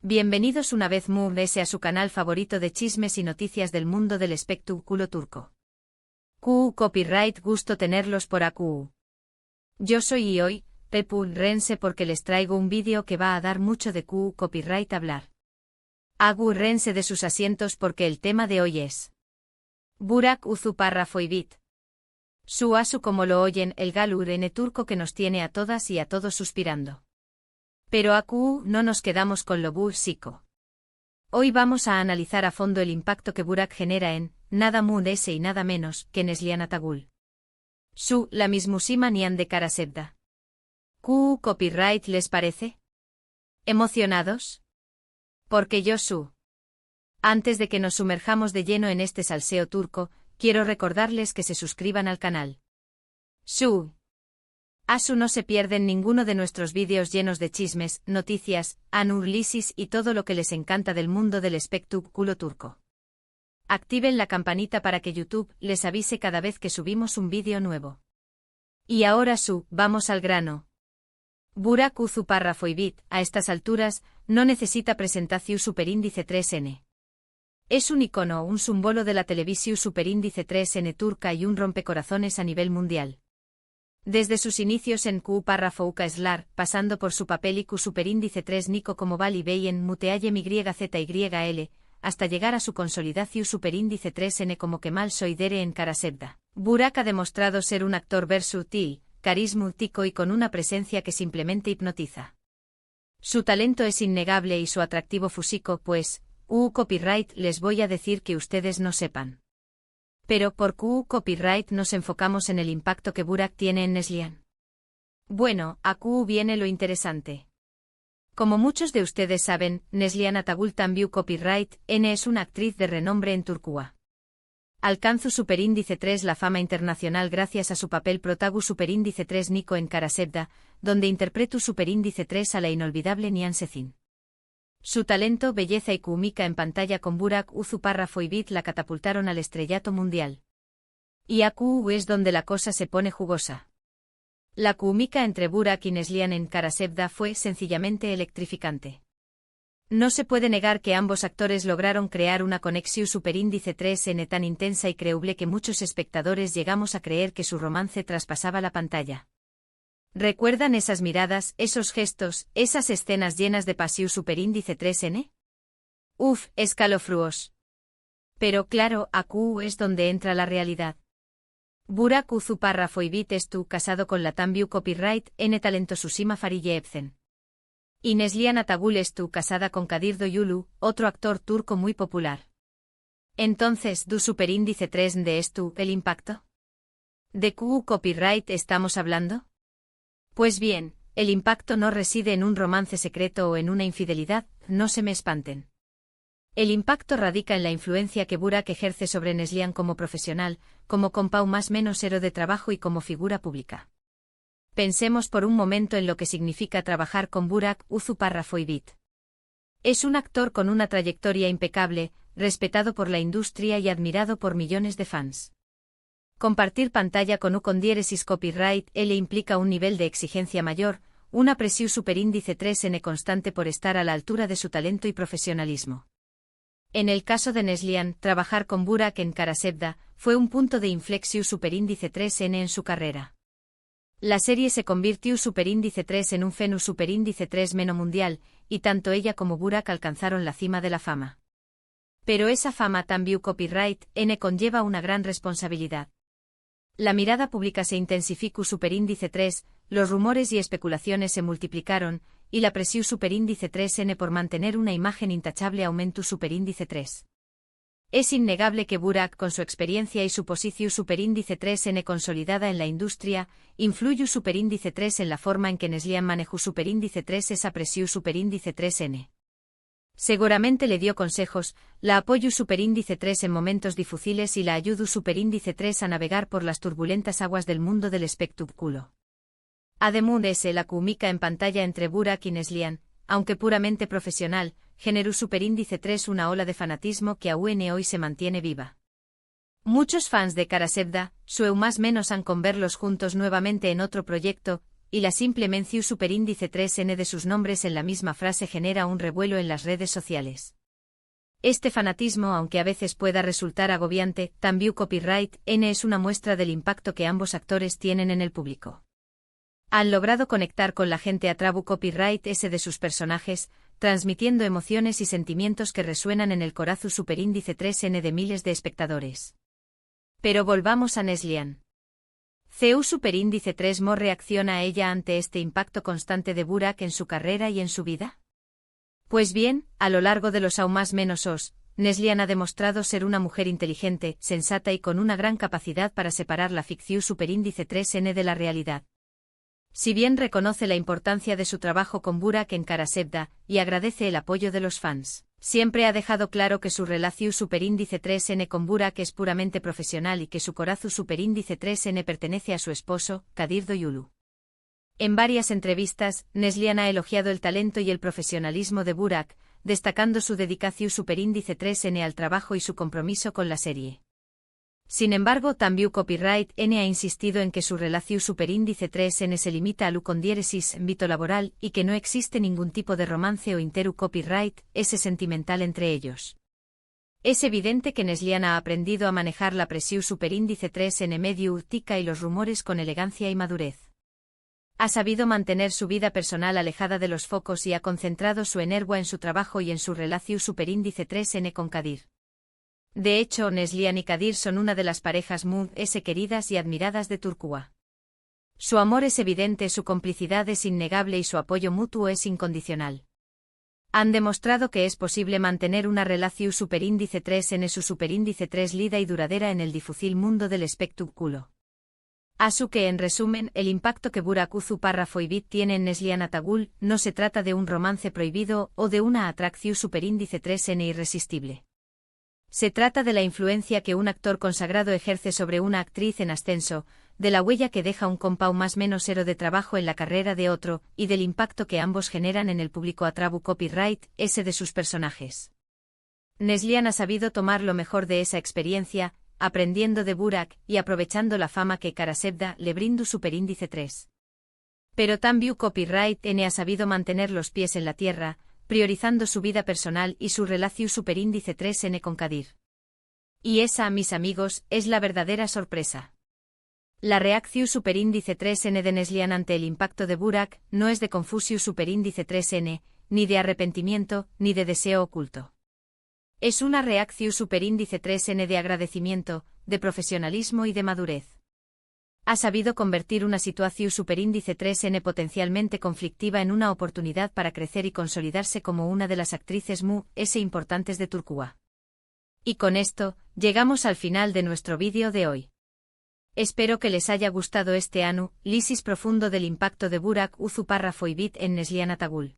Bienvenidos una vez más a su canal favorito de chismes y noticias del mundo del espectáculo turco. Copyright, gusto tenerlos por aquí. Yo soy y hoy, Pepul Rense, porque les traigo un vídeo que va a dar mucho de copyright hablar. Hagu Rense de sus asientos porque el tema de hoy es Burak Uzuparrafoibit. Su asu, como lo oyen, el galur en turco que nos tiene a todas y a todos suspirando. Pero aquí no nos quedamos con lo básico. Hoy vamos a analizar a fondo el impacto que Burak genera en nada más y nada menos que Neslihan Atagul. La mismísima Nihan de Karasevda. Copyright, ¿les parece? ¿Emocionados? Porque yo Antes de que nos sumerjamos de lleno en este salseo turco, quiero recordarles que se suscriban al canal. No se pierden ninguno de nuestros vídeos llenos de chismes, noticias, análisis y todo lo que les encanta del mundo del espectáculo turco. Activen la campanita para que YouTube les avise cada vez que subimos un vídeo nuevo. Y ahora vamos al grano. Burak Uzuparrafoibit, a estas alturas, no necesita presentación superíndice 3N. Es un icono, un símbolo de la televisión superíndice 3N turca y un rompecorazones a nivel mundial. Desde sus inicios en Parrafouka Slar, pasando por su papel y superíndice 3 Nico como Bali Beyen Muteayem YZYL, hasta llegar a su consolidación superíndice 3N como Kemal Soydere en Karasevda. Burak ha demostrado ser un actor versátil, carismático y con una presencia que simplemente hipnotiza. Su talento es innegable y su atractivo físico, pues, copyright, les voy a decir que ustedes no sepan. Pero por copyright nos enfocamos en el impacto que Burak tiene en Neslihan. Bueno, aquí viene lo interesante. Como muchos de ustedes saben, Neslihan Atagul también copyright N es una actriz de renombre en Turquía. Alcanzó superíndice 3 la fama internacional gracias a su papel protagu superíndice 3 Nico en Karasevda, donde interpretó superíndice 3 a la inolvidable Nihan Sezin. Su talento, belleza y química en pantalla con Burak Uzuparrafoibit la catapultaron al estrellato mundial. Y aquí es donde la cosa se pone jugosa. La química entre Burak y Neslihan en Karasevda fue sencillamente electrificante. No se puede negar que ambos actores lograron crear una conexión superíndice 3N tan intensa y creíble que muchos espectadores llegamos a creer que su romance traspasaba la pantalla. ¿Recuerdan esas miradas, esos gestos, esas escenas llenas de pasión superíndice 3N? Escalofríos. Pero claro, aquí es donde entra la realidad. Burak Uzuparrafoibit estuvo casado con la también copyright N talentosísima Fariye Evcen. Y Neslihan Atagul estuvo casada con Kadir Doyulu, otro actor turco muy popular. Entonces, ¿du superíndice 3 de esto el impacto? ¿De copyright estamos hablando? Pues bien, el impacto no reside en un romance secreto o en una infidelidad, no se me espanten. El impacto radica en la influencia que Burak ejerce sobre Neslihan como profesional, como compau más menos héroe de trabajo y como figura pública. Pensemos por un momento en lo que significa trabajar con Burak Uzuparrafoibit. Es un actor con una trayectoria impecable, respetado por la industria y admirado por millones de fans. Compartir pantalla con diéresis copyright L implica un nivel de exigencia mayor, una presión superíndice 3N constante por estar a la altura de su talento y profesionalismo. En el caso de Neslihan, trabajar con Burak en Karasevda fue un punto de inflexión superíndice 3N en su carrera. La serie se convirtió superíndice 3 en un fenómeno superíndice 3 meno mundial, y tanto ella como Burak alcanzaron la cima de la fama. Pero esa fama también copyright N conlleva una gran responsabilidad. La mirada pública se intensificó superíndice 3, los rumores y especulaciones se multiplicaron, y la presión superíndice 3N por mantener una imagen intachable aumentó superíndice 3. Es innegable que Burak, con su experiencia y su posición superíndice 3N consolidada en la industria, influyó superíndice 3 en la forma en que Neslihan manejó superíndice 3 esa presión superíndice 3N. Seguramente le dio consejos, la apoyó superíndice 3 en momentos difíciles y la ayudó superíndice 3 a navegar por las turbulentas aguas del mundo del espectáculo. Además, la química en pantalla entre Burak y Neslihan, aunque puramente profesional, generó superíndice 3 una ola de fanatismo que aún hoy se mantiene viva. Muchos fans de Karasevda, más menos han con verlos juntos nuevamente en otro proyecto, y la simple mención superíndice 3n de sus nombres en la misma frase genera un revuelo en las redes sociales. Este fanatismo, aunque a veces pueda resultar agobiante, También Copyright N es una muestra del impacto que ambos actores tienen en el público. Han logrado conectar con la gente a través Copyright S de sus personajes, transmitiendo emociones y sentimientos que resuenan en el corazón superíndice 3n de miles de espectadores. Pero volvamos a Neslihan. CU superíndice 3 ¿Cómo reacciona ella ante este impacto constante de Burak en su carrera y en su vida? Pues bien, a lo largo de los aún más menos os, Neslihan ha demostrado ser una mujer inteligente, sensata y con una gran capacidad para separar la ficción superíndice 3n de la realidad. Si bien reconoce la importancia de su trabajo con Burak en Kara Sevda, y agradece el apoyo de los fans, siempre ha dejado claro que su relación superíndice 3n con Burak es puramente profesional y que su corazón superíndice 3n pertenece a su esposo, Kadir Doyulu. En varias entrevistas, Neslihan ha elogiado el talento y el profesionalismo de Burak, destacando su dedicación superíndice 3n al trabajo y su compromiso con la serie. Sin embargo, También Copyright N ha insistido en que su relación superíndice 3n se limita a condieresis en vito laboral y que no existe ningún tipo de romance o interu copyright S sentimental entre ellos. Es evidente que Neslihan ha aprendido a manejar la presión superíndice 3n medio urtica y los rumores con elegancia y madurez. Ha sabido mantener su vida personal alejada de los focos y ha concentrado su energía en su trabajo y en su relación superíndice 3n con Kadir. De hecho, Neslihan y Kadir son una de las parejas muy queridas y admiradas de Turquía. Su amor es evidente, su complicidad es innegable y su apoyo mutuo es incondicional. Han demostrado que es posible mantener una relación superíndice 3n su superíndice 3 lida y duradera en el difícil mundo del espectáculo. Así que en resumen, el impacto que Burak Uzu-Foybit tiene en Neslihan Atagul no se trata de un romance prohibido o de una atracción superíndice 3n irresistible. Se trata de la influencia que un actor consagrado ejerce sobre una actriz en ascenso, de la huella que deja un compau más menos de trabajo en la carrera de otro, y del impacto que ambos generan en el público a través Copyright S de sus personajes. Neslihan ha sabido tomar lo mejor de esa experiencia, aprendiendo de Burak y aprovechando la fama que Kara Sevda le brinda superíndice 3. Pero También Copyright N ha sabido mantener los pies en la tierra, priorizando su vida personal y su relación superíndice 3n con Kadir. Y esa, mis amigos, es la verdadera sorpresa. La reacción superíndice 3n de Neslihan ante el impacto de Burak no es de confusión superíndice 3n, ni de arrepentimiento, ni de deseo oculto. Es una reacción superíndice 3n de agradecimiento, de profesionalismo y de madurez. Ha sabido convertir una situación superíndice 3n potencialmente conflictiva en una oportunidad para crecer y consolidarse como una de las actrices importantes de Turquía. Y con esto, llegamos al final de nuestro vídeo de hoy. Espero que les haya gustado este análisis profundo del impacto de Burak Uzu-Foybit en Neslihan Atagul.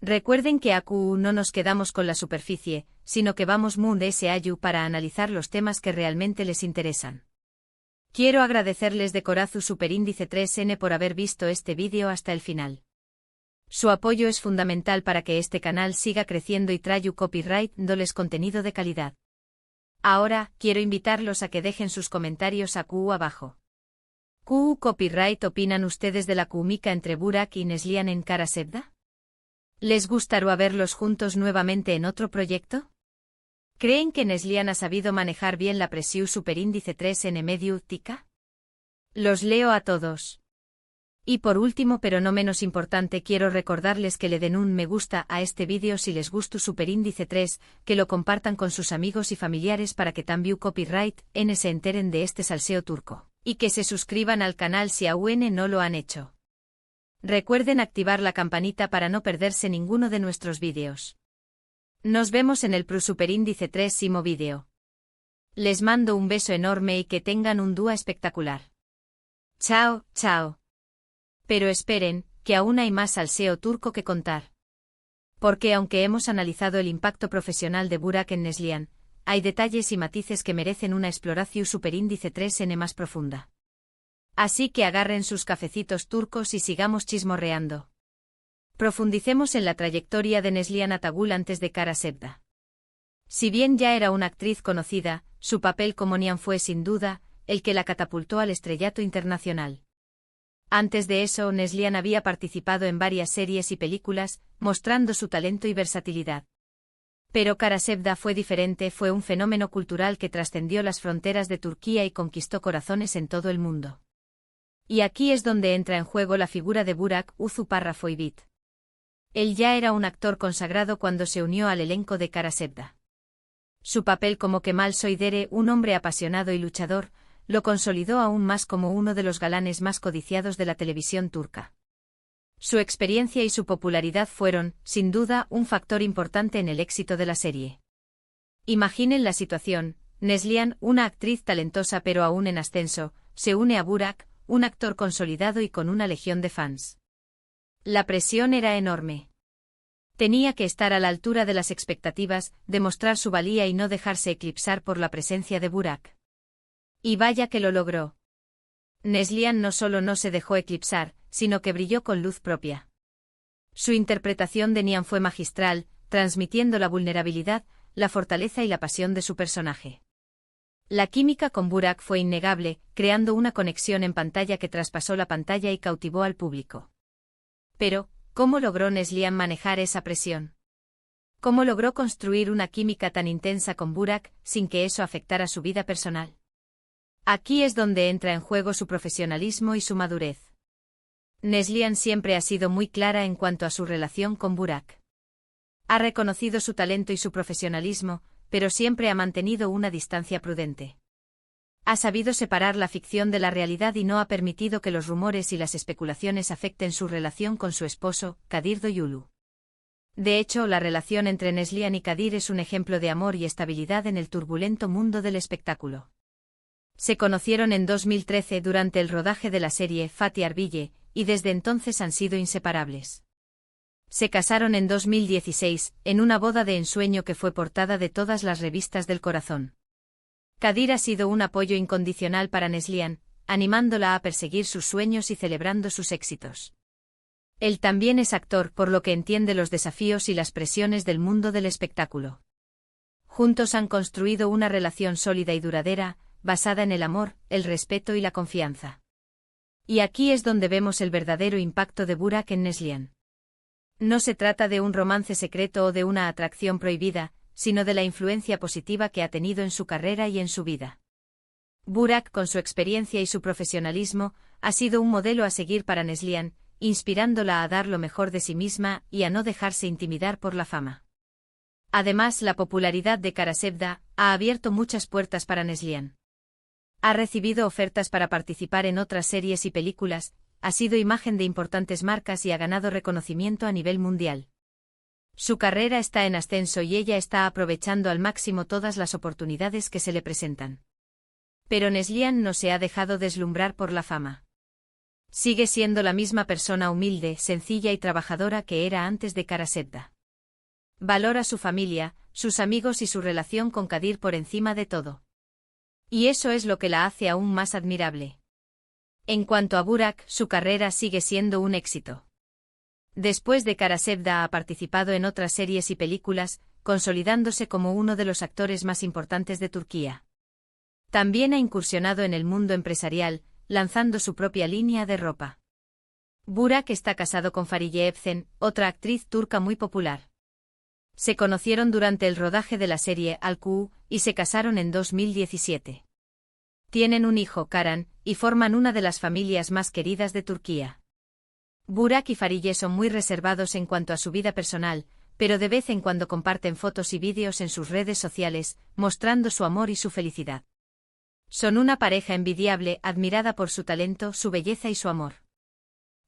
Recuerden que AQ no nos quedamos con la superficie, sino que vamos de ese ayu para analizar los temas que realmente les interesan. Quiero agradecerles de corazón superíndice 3n por haber visto este vídeo hasta el final. Su apoyo es fundamental para que este canal siga creciendo y traiga copyright dándoles contenido de calidad. Ahora, quiero invitarlos a que dejen sus comentarios AQ abajo. ¿Qué copyright opinan ustedes de la química entre Burak y Neslihan en Kara Sevda? ¿Les gustaría verlos juntos nuevamente en otro proyecto? ¿Creen que Neslihan ha sabido manejar bien la presión superíndice 3n medio urtica? Los leo a todos. Y por último pero no menos importante quiero recordarles que le den un me gusta a este vídeo si les gusta superíndice 3, que lo compartan con sus amigos y familiares para que También Copyright N se enteren de este salseo turco, y que se suscriban al canal si aún no lo han hecho. Recuerden activar la campanita para no perderse ninguno de nuestros vídeos. Nos vemos en el superíndice 3º vídeo. Les mando un beso enorme y que tengan un día espectacular. Chao, chao. Pero esperen, que aún hay más salseo turco que contar. Porque aunque hemos analizado el impacto profesional de Burak en Neslihan, hay detalles y matices que merecen una exploración superíndice 3n más profunda. Así que agarren sus cafecitos turcos y sigamos chismorreando. Profundicemos en la trayectoria de Neslihan Atagul antes de Kara Sevda. Si bien ya era una actriz conocida, su papel como Nihan fue sin duda el que la catapultó al estrellato internacional. Antes de eso, Neslihan había participado en varias series y películas, mostrando su talento y versatilidad. Pero Kara Sevda fue diferente, fue un fenómeno cultural que trascendió las fronteras de Turquía y conquistó corazones en todo el mundo. Y aquí es donde entra en juego la figura de Burak Uzuparrafoibit. Él ya era un actor consagrado cuando se unió al elenco de Kara Sevda. Su papel como Kemal Soydere, un hombre apasionado y luchador, lo consolidó aún más como uno de los galanes más codiciados de la televisión turca. Su experiencia y su popularidad fueron, sin duda, un factor importante en el éxito de la serie. Imaginen la situación: Neslihan, una actriz talentosa pero aún en ascenso, se une a Burak, un actor consolidado y con una legión de fans. La presión era enorme. Tenía que estar a la altura de las expectativas, demostrar su valía y no dejarse eclipsar por la presencia de Burak. Y vaya que lo logró. Neslihan no solo no se dejó eclipsar, sino que brilló con luz propia. Su interpretación de Nihan fue magistral, transmitiendo la vulnerabilidad, la fortaleza y la pasión de su personaje. La química con Burak fue innegable, creando una conexión en pantalla que traspasó la pantalla y cautivó al público. Pero, ¿cómo logró Neslihan manejar esa presión? ¿Cómo logró construir una química tan intensa con Burak, sin que eso afectara su vida personal? Aquí es donde entra en juego su profesionalismo y su madurez. Neslihan siempre ha sido muy clara en cuanto a su relación con Burak. Ha reconocido su talento y su profesionalismo, pero siempre ha mantenido una distancia prudente. Ha sabido separar la ficción de la realidad y no ha permitido que los rumores y las especulaciones afecten su relación con su esposo, Kadir Doyulu. De hecho, la relación entre Neslihan y Kadir es un ejemplo de amor y estabilidad en el turbulento mundo del espectáculo. Se conocieron en 2013 durante el rodaje de la serie Fatih Arville, y desde entonces han sido inseparables. Se casaron en 2016, en una boda de ensueño que fue portada de todas las revistas del corazón. Kadir ha sido un apoyo incondicional para Neslihan, animándola a perseguir sus sueños y celebrando sus éxitos. Él también es actor, por lo que entiende los desafíos y las presiones del mundo del espectáculo. Juntos han construido una relación sólida y duradera, basada en el amor, el respeto y la confianza. Y aquí es donde vemos el verdadero impacto de Burak en Neslihan. No se trata de un romance secreto o de una atracción prohibida, sino de la influencia positiva que ha tenido en su carrera y en su vida. Burak, con su experiencia y su profesionalismo, ha sido un modelo a seguir para Neslihan, inspirándola a dar lo mejor de sí misma y a no dejarse intimidar por la fama. Además, la popularidad de Kara Sevda ha abierto muchas puertas para Neslihan. Ha recibido ofertas para participar en otras series y películas, ha sido imagen de importantes marcas y ha ganado reconocimiento a nivel mundial. Su carrera está en ascenso y ella está aprovechando al máximo todas las oportunidades que se le presentan. Pero Neslihan no se ha dejado deslumbrar por la fama. Sigue siendo la misma persona humilde, sencilla y trabajadora que era antes de Kara Sevda. Valora su familia, sus amigos y su relación con Kadir por encima de todo. Y eso es lo que la hace aún más admirable. En cuanto a Burak, su carrera sigue siendo un éxito. Después de Kara Sevda ha participado en otras series y películas, consolidándose como uno de los actores más importantes de Turquía. También ha incursionado en el mundo empresarial, lanzando su propia línea de ropa. Burak está casado con Fariye Evcen, otra actriz turca muy popular. Se conocieron durante el rodaje de la serie Al-Ku, y se casaron en 2017. Tienen un hijo, Karan, y forman una de las familias más queridas de Turquía. Burak y Fariye son muy reservados en cuanto a su vida personal, pero de vez en cuando comparten fotos y vídeos en sus redes sociales, mostrando su amor y su felicidad. Son una pareja envidiable, admirada por su talento, su belleza y su amor.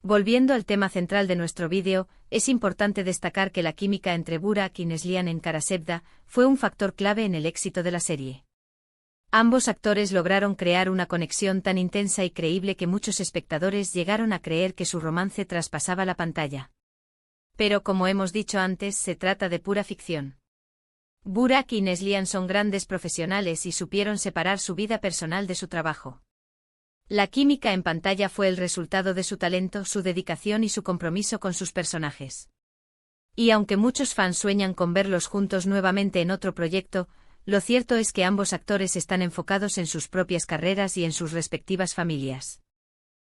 Volviendo al tema central de nuestro vídeo, es importante destacar que la química entre Burak y Neslihan en Kara Sevda fue un factor clave en el éxito de la serie. Ambos actores lograron crear una conexión tan intensa y creíble que muchos espectadores llegaron a creer que su romance traspasaba la pantalla. Pero como hemos dicho antes, se trata de pura ficción. Burak y Neslihan son grandes profesionales y supieron separar su vida personal de su trabajo. La química en pantalla fue el resultado de su talento, su dedicación y su compromiso con sus personajes. Y aunque muchos fans sueñan con verlos juntos nuevamente en otro proyecto, lo cierto es que ambos actores están enfocados en sus propias carreras y en sus respectivas familias.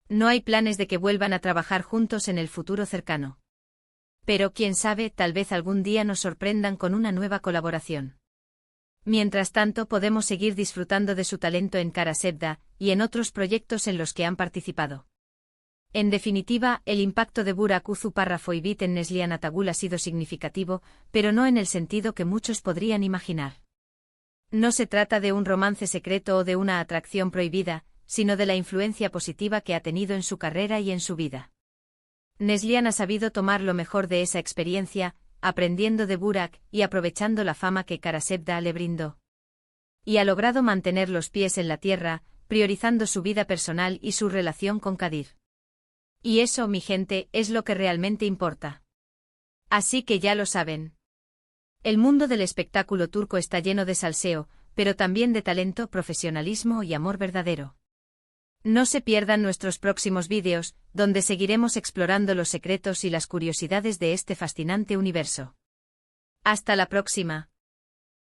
No hay planes de que vuelvan a trabajar juntos en el futuro cercano. Pero quién sabe, tal vez algún día nos sorprendan con una nueva colaboración. Mientras tanto, podemos seguir disfrutando de su talento en Kara Sebda y en otros proyectos en los que han participado. En definitiva, el impacto de Burak Uzuparrafoibit en Neslihan Atagul ha sido significativo, pero no en el sentido que muchos podrían imaginar. No se trata de un romance secreto o de una atracción prohibida, sino de la influencia positiva que ha tenido en su carrera y en su vida. Neslihan ha sabido tomar lo mejor de esa experiencia, aprendiendo de Burak y aprovechando la fama que Kara Sebda le brindó. Y ha logrado mantener los pies en la tierra, priorizando su vida personal y su relación con Kadir. Y eso, mi gente, es lo que realmente importa. Así que ya lo saben. El mundo del espectáculo turco está lleno de salseo, pero también de talento, profesionalismo y amor verdadero. No se pierdan nuestros próximos vídeos, donde seguiremos explorando los secretos y las curiosidades de este fascinante universo. Hasta la próxima.